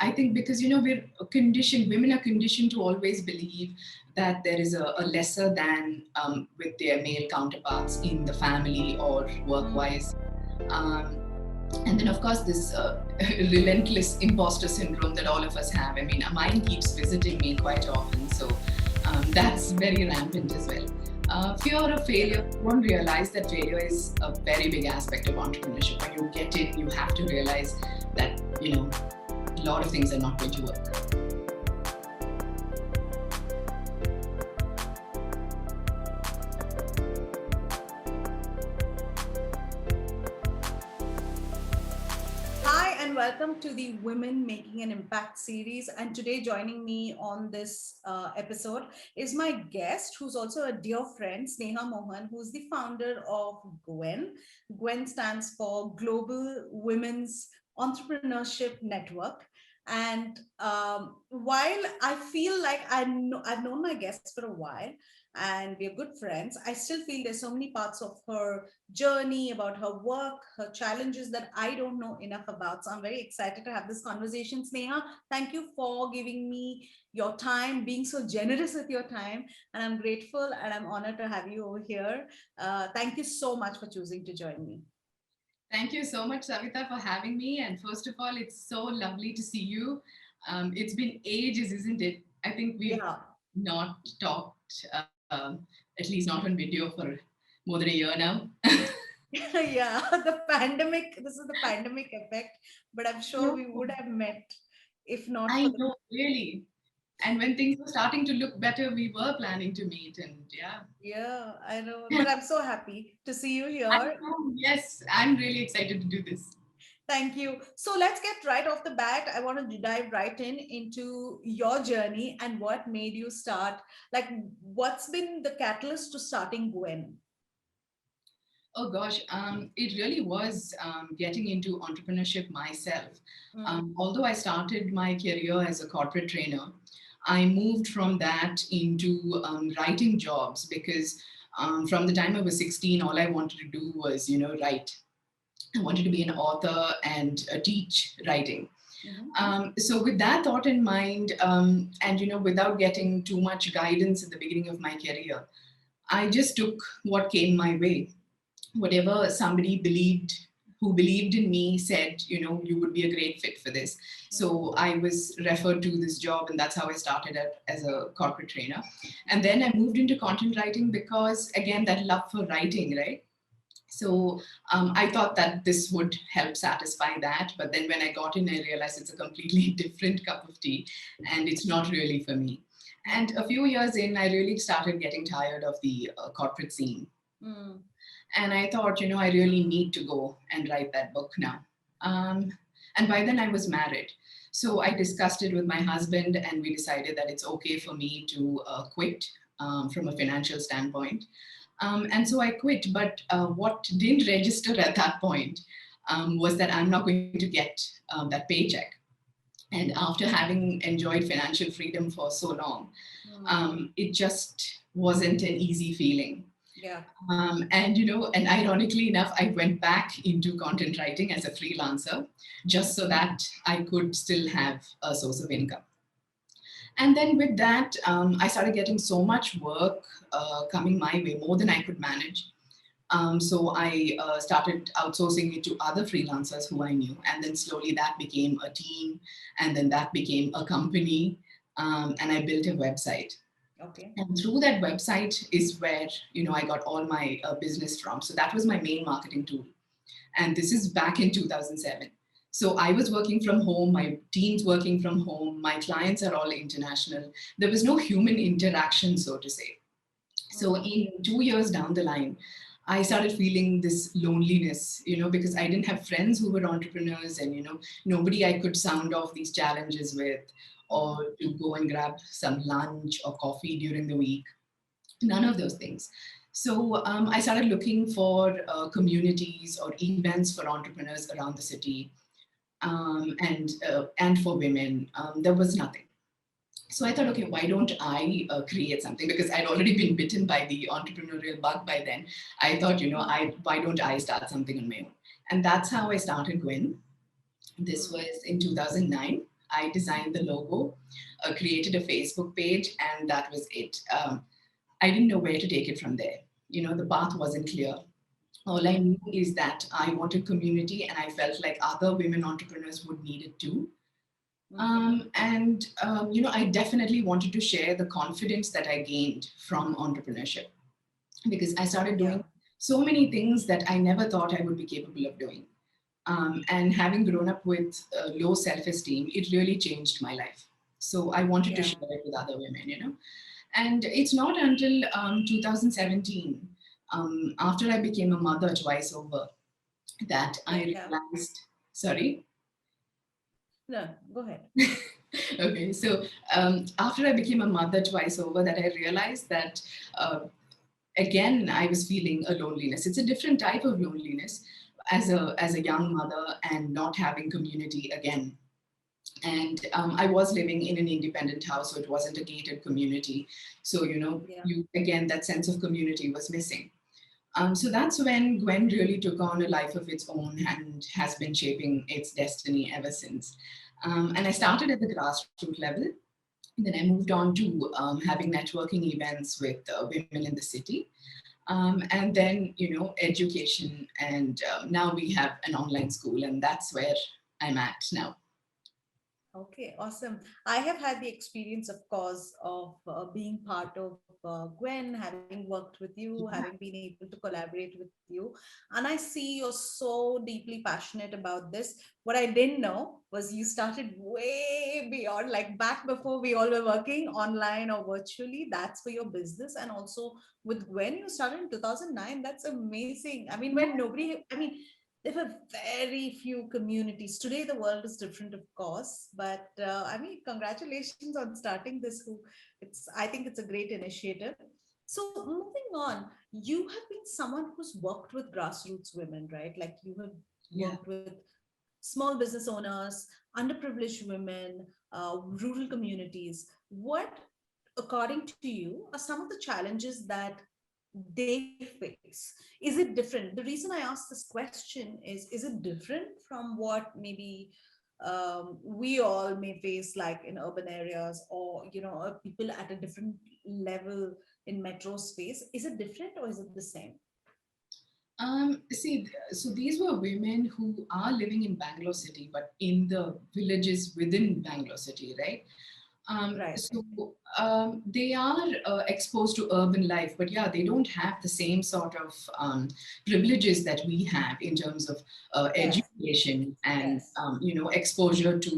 I think because, we're conditioned, women are conditioned to always believe that there is a lesser than with their male counterparts in the family or work-wise. Um, and then, of course, this relentless imposter syndrome that all of us have. I mean, mine keeps visiting me quite often. So that's very rampant as well. Fear of failure, you won't realize that failure is a very big aspect of entrepreneurship. When you get in, you have to realize that, a lot of things are not going to work. Hi, and welcome to the Women Making an Impact series. And today, joining me on this episode is my guest, who's also a dear friend, Sneha Mohan, who's the founder of Gwen. Gwen stands for Global Women's Entrepreneurship Network. And while I feel like I've known my guest for a while and we're good friends, I still feel there's so many parts of her journey, about her work, her challenges that I don't know enough about. So I'm very excited to have this conversation. Sneha, thank you for giving me your time, being so generous with your time. And I'm grateful and I'm honored to have you over here. Thank you so much for choosing to join me. Thank you so much, Savita, for having me. And first of all, it's so lovely to see you. It's been ages, isn't it? I think we've Yeah. not talked, at least not on video, for more than a year now. Yeah, the pandemic, this is the pandemic effect, but I'm sure we would have met if not I for the. know, really. And when things were starting to look better, we were planning to meet. And yeah. Yeah, I know, but I'm so happy to see you I here. know, yes, I'm really excited to do this. Thank you. So let's get right off the bat. I want to dive right into your journey and what made you start. Like, what's been the catalyst to starting Gwen? Oh gosh, it really was getting into entrepreneurship myself. Mm, Although I started my career as a corporate trainer, I moved from that into writing jobs because from the time I was 16, all I wanted to do was, write. I wanted to be an author and teach writing. mhm. So with that thought in mind, and without getting too much guidance at the beginning of my career, I just took what came my way. Whatever somebody believed who believed in me said, you would be a great fit for this. So I was referred to this job, and that's how I started as a corporate trainer. And then I moved into content writing because, again, that love for writing, right? So I thought that this would help satisfy that. But then when I got in, I realized it's a completely different cup of tea and it's not really for me. And a few years in, I really started getting tired of the corporate scene. Mm, And I thought, I really need to go and write that book now. Um, and by then I was married. So I discussed it with my husband, and we decided that it's okay for me to quit from a financial standpoint. And so I quit. But what didn't register at that point was that I'm not going to get that paycheck. And after having enjoyed financial freedom for so long, mm. it just wasn't an easy feeling. Yeah. And ironically enough, I went back into content writing as a freelancer just so that I could still have a source of income. And then with that, I started getting so much work coming my way, more than I could manage. So I started outsourcing it to other freelancers who I knew. And then slowly that became a team. And then that became a company. And I built a website. Okay. And through that website is where I got all my business from. So that was my main marketing tool. And this is back in 2007. So I was working from home, my team's working from home, my clients are all international. There was no human interaction, so to say. So Mm, in 2 years down the line, I started feeling this loneliness, because I didn't have friends who were entrepreneurs, and nobody I could sound off these challenges with, mm, or to go and grab some lunch or coffee during the week. None of those things. So I started looking for communities or events for entrepreneurs around the city, and for women. There was nothing. So I thought, okay, why don't I create something? Because I'd already been bitten by the entrepreneurial bug by then. I thought, why don't I start something on my own? And that's how I started Gwen. This mm, was in 2009. I designed the logo, created a Facebook page, and that was it. I didn't know where to take it from there. The path wasn't clear. All I knew is that I wanted community, and I felt like other women entrepreneurs would need it too. I definitely wanted to share the confidence that I gained from entrepreneurship, because I started Yeah. doing so many things that I never thought I would be capable of doing. And having grown up with low self esteem, it really changed my life. So I wanted to Yeah. share it with other women. And it's not until 2017, after I became a mother twice over, that I Yeah. realized, sorry. No, go ahead. Okay, so after I became a mother twice over, that I realized that uh, again I was feeling a loneliness. It's a different type of loneliness as a young mother and not having community again. And I was living in an independent house, so it wasn't a gated community. So Yeah. you again, that sense of community was missing. So that's when Gwen really took on a life of its own and has been shaping its destiny ever since. And I started at the grassroots level. Then I moved on to having networking events with women in the city. And then, education. And now we have an online school, and that's where I'm at now. Okay, awesome. I have had the experience, of course, of being part of Gwen, having worked with you, having been able to collaborate with you. And I see you're so deeply passionate about this. What I didn't know was you started way beyond, like back before we all were working online or virtually. That's for your business. And also with Gwen, you started in 2009. That's amazing. I mean, when nobody, I mean, there were very few communities. Today, the world is different, of course, but I mean, congratulations on starting this. Who I think it's a great initiative. So, moving on, you have been someone who's worked with grassroots women, right? Like you have Yeah. worked with small business owners, underprivileged women, rural communities. What, according to you, are some of the challenges that they face? Is it different? The reason I ask this question is it different from what maybe we all may face, like in urban areas, or people at a different level in metro space? Is it different or is it the same? So these were women who are living in Bangalore city, but in the villages within Bangalore city, right? Right. They are exposed to urban life, but yeah, they don't have the same sort of privileges that we have in terms of Yes. education and Yes. exposure to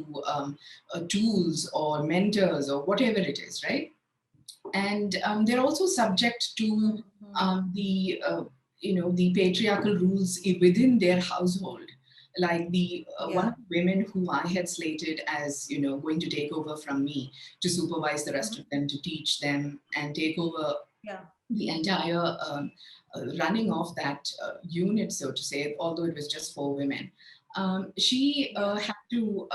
tools or mentors or whatever it is, right? And they're also subject to Mhm. the patriarchal rules within their household. Like the one Yeah. of the women who I had slated as going to take over from me to supervise the rest Mhm. of them, to teach them and take over Yeah. the entire running of that unit, so to say, although it was just four women. She Yeah. had to,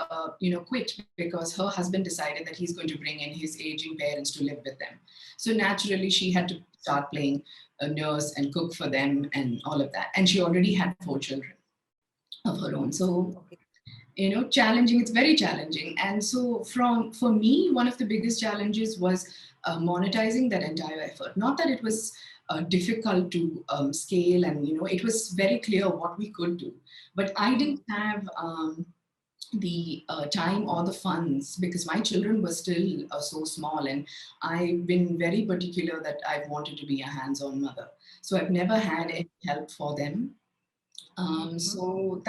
quit because her husband decided that he's going to bring in his aging parents to live with them. So naturally, she had to start playing a nurse and cook for them and all of that. And she already had four children of her own. So Okay. challenging, it's very challenging. And so for me, one of the biggest challenges was monetizing that entire effort. Not that it was difficult to scale, and it was very clear what we could do, but I didn't Mm. have the time or the funds, because my children were still so small, and I've been very particular that I've wanted to be a hands-on mother. So I've never had Right. any help for them. Mhm. So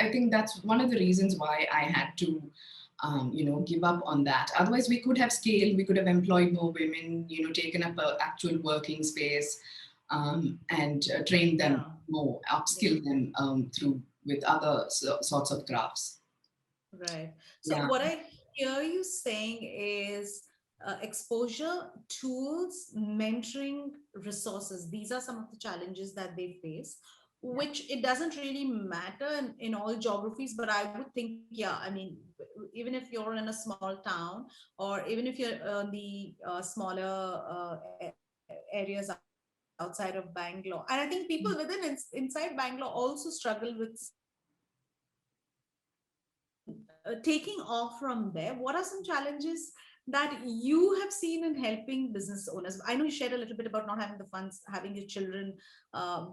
I think that's one of the reasons why I had to, give up on that. Otherwise, we could have scaled, we could have employed more women, taken up an actual working space, and trained them Yeah. more, Yeah. upskill them through with other sorts of crafts. Right. So Yeah, what I hear you saying is exposure, tools, mentoring, resources. These are some of the challenges that they face, yeah. which it doesn't really matter in all geographies. But I would think, yeah, I mean, even if you're in a small town, or even if you're in the smaller areas outside of Bangalore, and I think people within inside Bangalore also struggle with certain taking off from there, what are some challenges that you have seen in helping business owners? I know you shared a little bit about not having the funds, having your children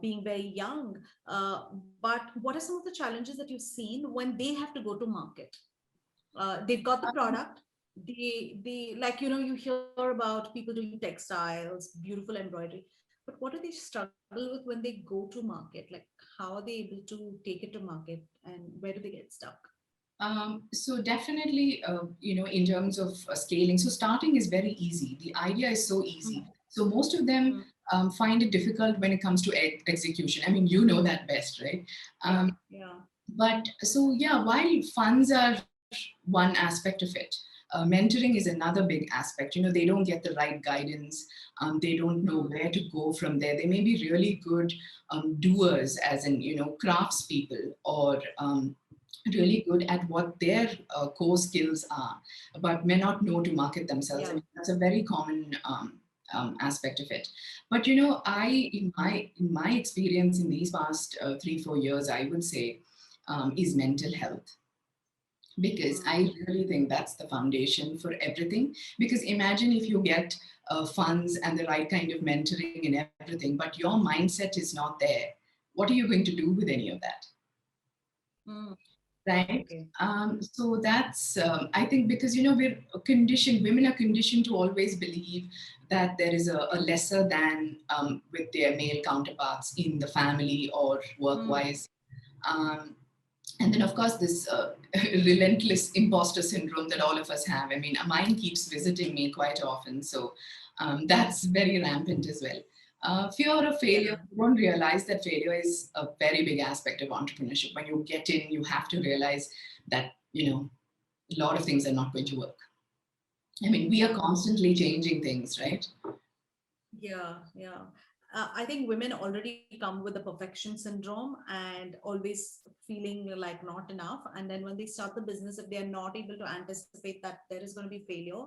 being very young, but what are some of the challenges that you've seen when they have to go to market? They've got the product, they like, you hear about people doing textiles, beautiful embroidery, but what do they struggle with when they go to market? Like, how are they able to take it to market, and where do they get stuck? So definitely, in terms of scaling, so starting is very easy. The idea is so easy. Mm, So most of them mm. find it difficult when it comes to execution. I mean, you know that best, right? Yeah, Um, yeah. but so yeah, while funds are one aspect of it, mentoring is another big aspect. They don't get the right guidance. They don't know Mm, where to go from there. They may be really good doers, as in craftspeople, or really good at what their core skills are, but may not know to market themselves. I yeah. mean, that's a very common aspect of it. But in my experience in these past 3-4 years, I would say is mental health, because I Mm, really think that's the foundation for everything. Because imagine if you get funds and the right kind of mentoring and everything, but your mindset is not there. What are you going to do with any of that? mm. Right? Okay. So that's, I think, because, we're conditioned, women are conditioned to always believe that there is a lesser than with their male counterparts in the family or Mm, work-wise. Um, and then, of course, this relentless imposter syndrome that all of us have. I mean, mine keeps visiting me quite often. So that's very rampant as well. Fear of failure, yeah. you don't realize that failure is a very big aspect of entrepreneurship. When you get in, you have to realize that, a lot of things are not going to work. I mean, we are Yeah. constantly changing things, right? Yeah, yeah. I think women already come with the perfection syndrome and always feeling like not enough. And then when they start the business, if they are not able to anticipate that there is going to be failure,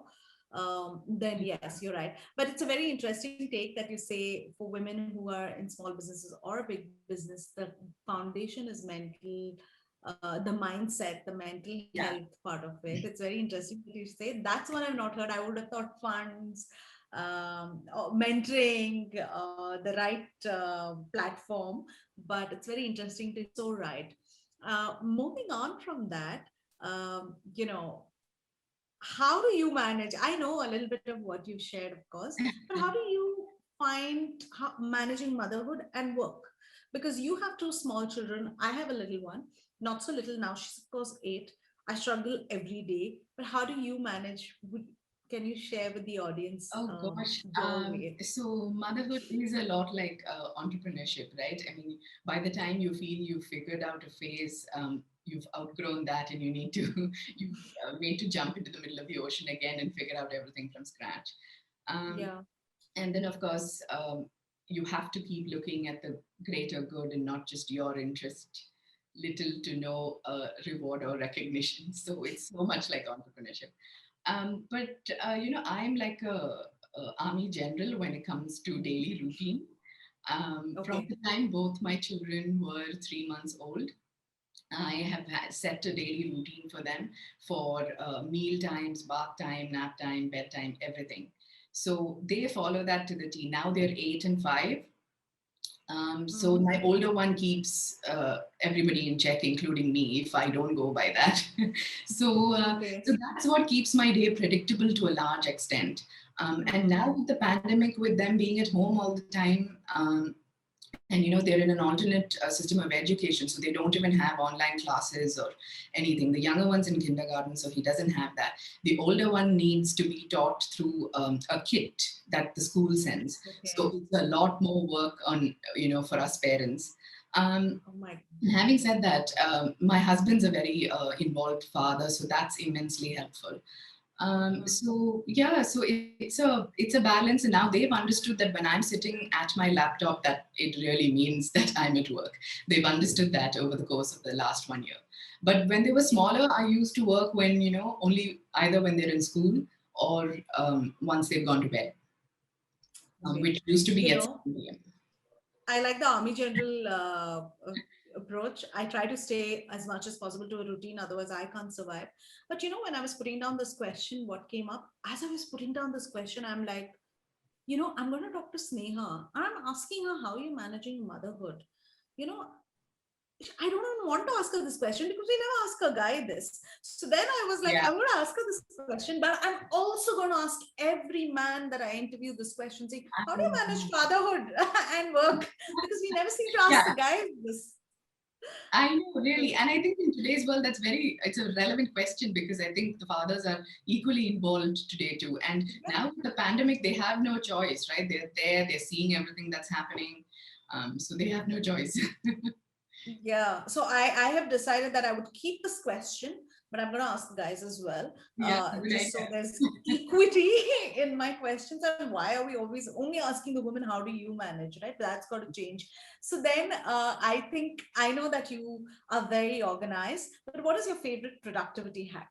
then yes, you're right. But it's a very interesting take that you say for women who are in small businesses or a big business, the foundation is mental, the mindset, the mental Yeah. health part of it. It's very interesting that you say. That's one I've not heard. I would have thought funds, or mentoring, the right platform, but it's very interesting to so right. Moving on from that, how do you manage? I know a little bit of what you shared, of course, but how do you find managing motherhood and work? Because you have two small children. I have a little one, not so little now. She's of course 8. I struggle every day. But how do you manage? Can you share with the audience Oh gosh. your way? So motherhood is a lot like entrepreneurship, right? I mean, by the time you feel you've figured out a phase, you've outgrown that, and you need to you need to jump into the middle of the ocean again and figure out everything from scratch. Um, Yeah. and then, of course, you have to keep looking at the greater good and not just your interest. Little to no reward or recognition. So it's so much like entrepreneurship. But I'm like a army general when it comes to daily routine. From Okay. the time both my children were 3 months old, I have set a daily routine for them for meal times, bath time, nap time, bedtime, everything. So they follow that to the T. Now they're 8 and 5. So Mm-hmm. my older one keeps everybody in check, including me, if I don't go by that. so, uh, Okay. so that's what keeps my day predictable to a large extent. And Mm. now with the pandemic, with them being at home all the time, and they're in an alternate system of education, so they don't even have online classes or anything. The younger one's in kindergarten, so he doesn't have that. The older one needs to be taught through a kit that the school sends, so Okay. it's a lot more work on for us parents. um, Oh my. Having said that, my husband's a very involved father, so that's immensely helpful. Mm. So yeah, so it's a balance, and now they've understood that when I'm sitting at my laptop, that it really means that I'm at work. They've understood that over the course of the last 1 year. But when they were Yeah. smaller, I used to work when only either when they're in school or once they've gone to bed, Okay. which used to be You at know, 7 p.m. I like the army general approach. I try to stay as much as possible to a routine, otherwise I can't survive. But when I was putting down this question, what came up as I was putting down this question, I'm like, I'm going to talk to Sneha. I'm asking her, how are you managing motherhood? You know, I don't even want to ask her this question because we never ask a guy this. So then I was like, Yeah. I'm going to ask her this question, but I'm also going to ask every man that I interview this question, saying, how do you manage Um, fatherhood and work? Because we never seem to ask yeah, the guys this. I know, really. And I think in today's world, it's a relevant question because I think the fathers are equally involved today too. And Yeah. now with the pandemic, they have no choice, right? They're there, they're seeing everything that's happening. So they have no choice. Yeah. So I have decided that I would keep this question, but I'm going to ask the guys as well, Yeah, good just so idea. there's equity in my questions. And why are we always only asking the woman, how do you manage, right? That's got to change. So then I think I know that you are very organized, but what is your favorite productivity hack?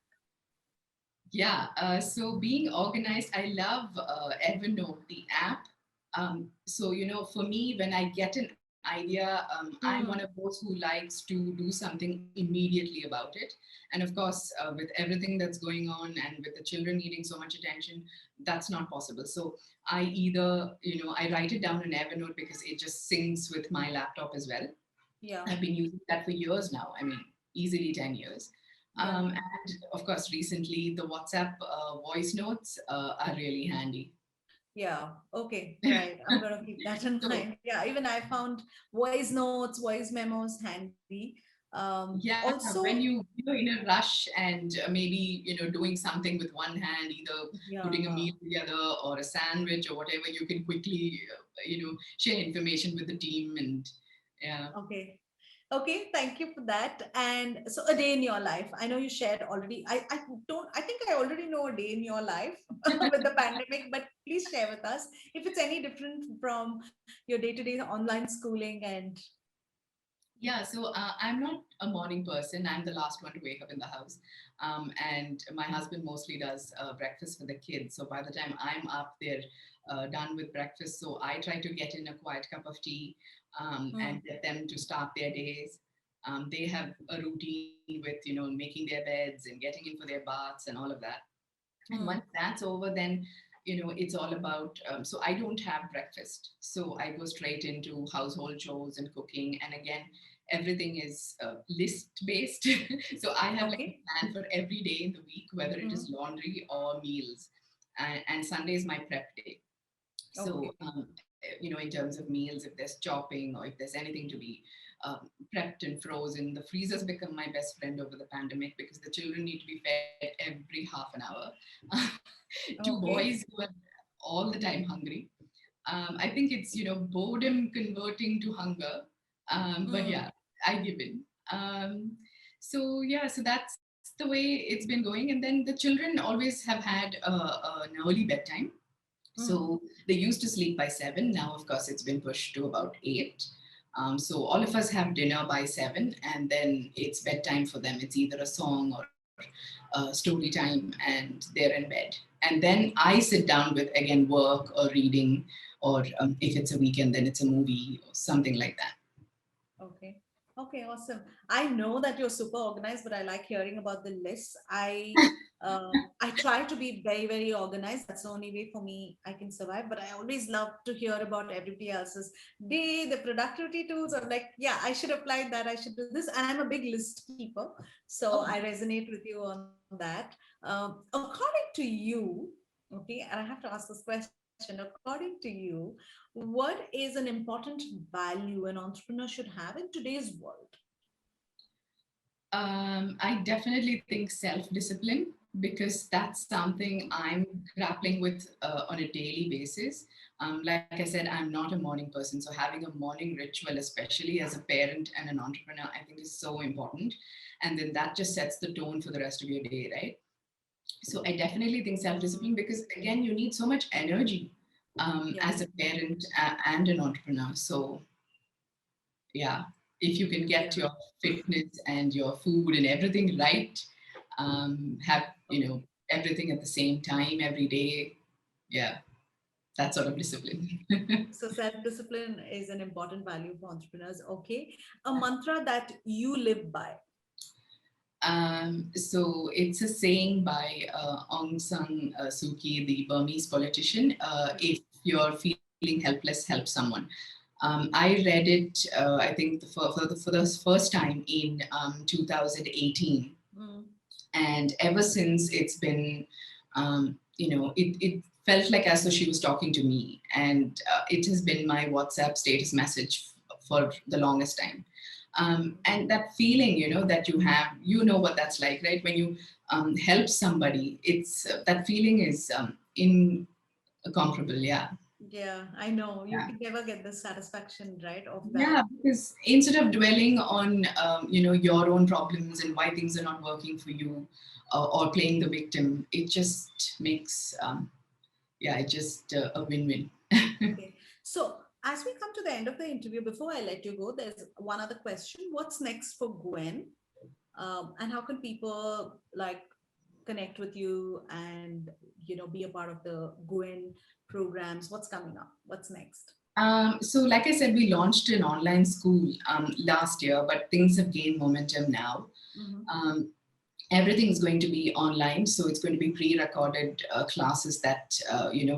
Yeah, so being organized, I love Evernote, the app. For me, when I get an idea, I'm one of Hmm. those who likes to do something immediately about it. And of course, with everything that's going on and with the children needing so much attention, that's not possible. So I either, I write it down in Evernote because it just syncs with my laptop as well. Yeah. I've been using that for years now. I mean, easily 10 years. Yeah. And of course, recently the WhatsApp voice notes are really handy. Yeah. Okay. Right. I'm going to keep that in So, mind. Yeah. Even I found voice notes, voice memos handy. yeah, Also, when you're in a rush and maybe, doing something with one hand, either putting a yeah. meal together or a sandwich or whatever, you can quickly, share information with the team. And yeah. Okay. Okay, thank you for that. And so a day in your life. I know you shared already. I think I already know a day in your life with the pandemic, but please share with us if it's any different from your day-to-day online schooling and Yeah, so I'm not a morning person. I'm the last one to wake up in the house. And my husband mostly does breakfast for the kids. So by the time I'm up, they're done with breakfast. So I try to get in a quiet cup of tea and hmm, get them to start their days. They have a routine with, making their beds and getting in for their baths and all of that. And once hmm, that's over, then it's all about so I don't have breakfast, so I go straight into household chores and cooking. And again, everything is list based. So I have like a okay. plan for every day in the week, whether it is Hmm, laundry or meals. And Sunday is my prep day. So, okay. in terms of meals, if there's chopping or if there's anything to be prepped and frozen, the freezers become my best friend over the pandemic because the children need to be fed every half an hour. Two boys Okay. who are all the time hungry. I think it's, boredom converting to hunger. But Hmm, yeah, I give in. So that's the way it's been going. And then the children always have had an early bedtime. hmm. So they used to sleep by 7. Now, of course, it's been pushed to about 8. So all of us have dinner by 7, and then it's bedtime for them. It's either a song or story time, and they're in bed. And then I sit down with, again, work or reading, or if it's a weekend, then it's a movie or something like that. Okay. Okay, awesome. I know that you're super organized, but I like hearing about the lists. I try to be very, very organized. That's the only way for me I can survive. But I always love to hear about everybody else's day, the productivity tools. I'm like, yeah, I should apply that. I should do this. And I'm a big list keeper. So Oh, I resonate with you on that. According to you, okay, and I have to ask this question. According to you, what is an important value an entrepreneur should have in today's world? I definitely think self-discipline because that's something I'm grappling with on a daily basis. Like I said, I'm not a morning person, so having a morning ritual, especially as a parent and an entrepreneur, I think is so important. And then that just sets the tone for the rest of your day, right? So I definitely think self-discipline because again, you need so much energy Yeah. as a parent and an entrepreneur. So yeah, if you can get Yeah. your fitness and your food and everything right, have Okay. everything at the same time every day. Yeah, that sort of discipline. So self-discipline is an important value for entrepreneurs. Okay. A mantra that you live by. So it's a saying by Aung San Suu Kyi, the Burmese politician. If you're feeling helpless, help someone. I read it, I think, for the first time in 2018. Mm. And ever since, it's been, it felt like as though she was talking to me. And it has been my WhatsApp status message for the longest time. And that feeling, that you have, what that's like, right? When you help somebody, it's that feeling is incomparable. Yeah. Yeah, I know. You Yeah. can never get the satisfaction, right, of that. Yeah, because instead of dwelling on your own problems and why things are not working for you, or playing the victim, it just makes it just a win-win. Okay. So as we come to the end of the interview, before I let you go, there's one other question. What's next for Gwen? And how can people like connect with you and be a part of the Gwen programs? What's coming up? What's next? So, like I said, we launched an online school last year, but things have gained momentum now. Mhm. Um, Everything is going to be online, so it's going to be pre-recorded classes that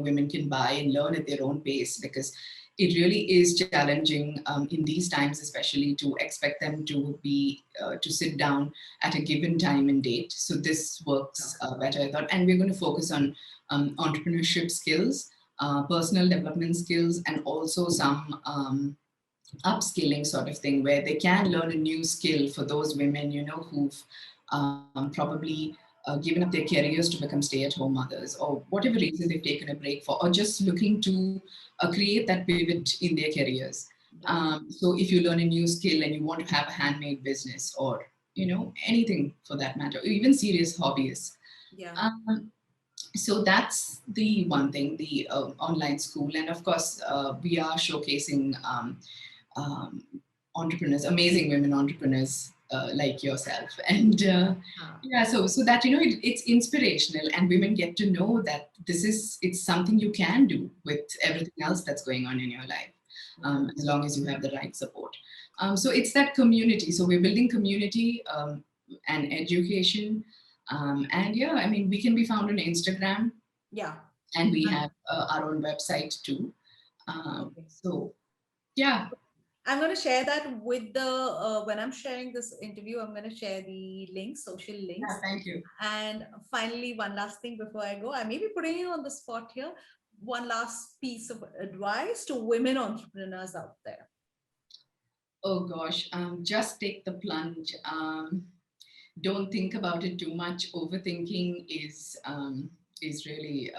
women can buy and learn at their own pace, because it really is challenging in these times, especially to expect them to be to sit down at a given time and date. So this works better, I thought, and we're going to focus on entrepreneurship skills, personal development skills, and also some upskilling sort of thing, where they can learn a new skill for those women, who've probably given up their careers to become stay-at-home mothers, or whatever reason they've taken a break for, or just looking to create that pivot in their careers. Right. So if you learn a new skill and you want to have a handmade business, or anything for that matter, or even serious hobbies. Yeah. So that's the one thing, the online school. And of course, we are showcasing um, entrepreneurs, amazing women entrepreneurs like yourself. And Ah, yeah, so that it's inspirational, and women get to know that it's something you can do with everything else that's going on in your life, yeah. as long as you have the right support. So it's that community. So we're building community and education. And yeah, I mean, we can be found on Instagram, Yeah. and we Um, have our own website too. okay. So yeah. I'm going to share that with the when I'm sharing this interview, I'm going to share the links, social Yeah, links. thank you. And finally, one last thing before I go, I may be putting you on the spot here. One last piece of advice to women entrepreneurs out there. Oh gosh, just take the plunge. Don't think about it too much. Overthinking is really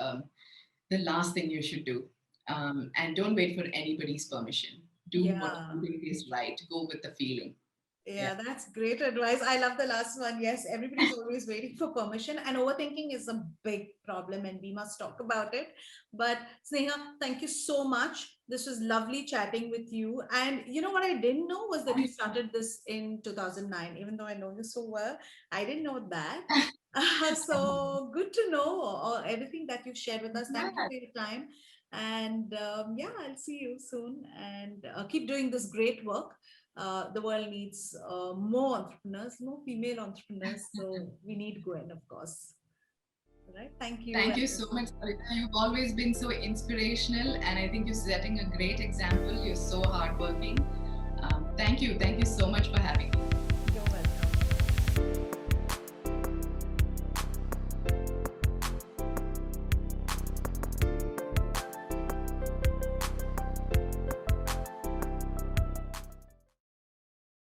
the last thing you should do. And don't wait for anybody's permission. Do what Yeah. you think is right. Go with the feeling. Yeah. Yeah, that's great advice. I love the last one. Yes, everybody's always waiting for permission, and overthinking is a big problem, and we must talk about it. But Sneha, thank you so much. This was lovely chatting with you. And you know what I didn't know was that you started this in 2009, even though I know you so well. I didn't know that. So good to know everything that you've shared with us. Thank you Yeah, for your time. And yeah, I'll see you soon. And keep doing this great work. The world needs more entrepreneurs, more female entrepreneurs. So we need Gwen, of course. All right. Thank you. thank you so much, Sarita. You've always been so inspirational, and I think you're setting a great example. You're so hardworking. Thank you. Thank you so much for having me.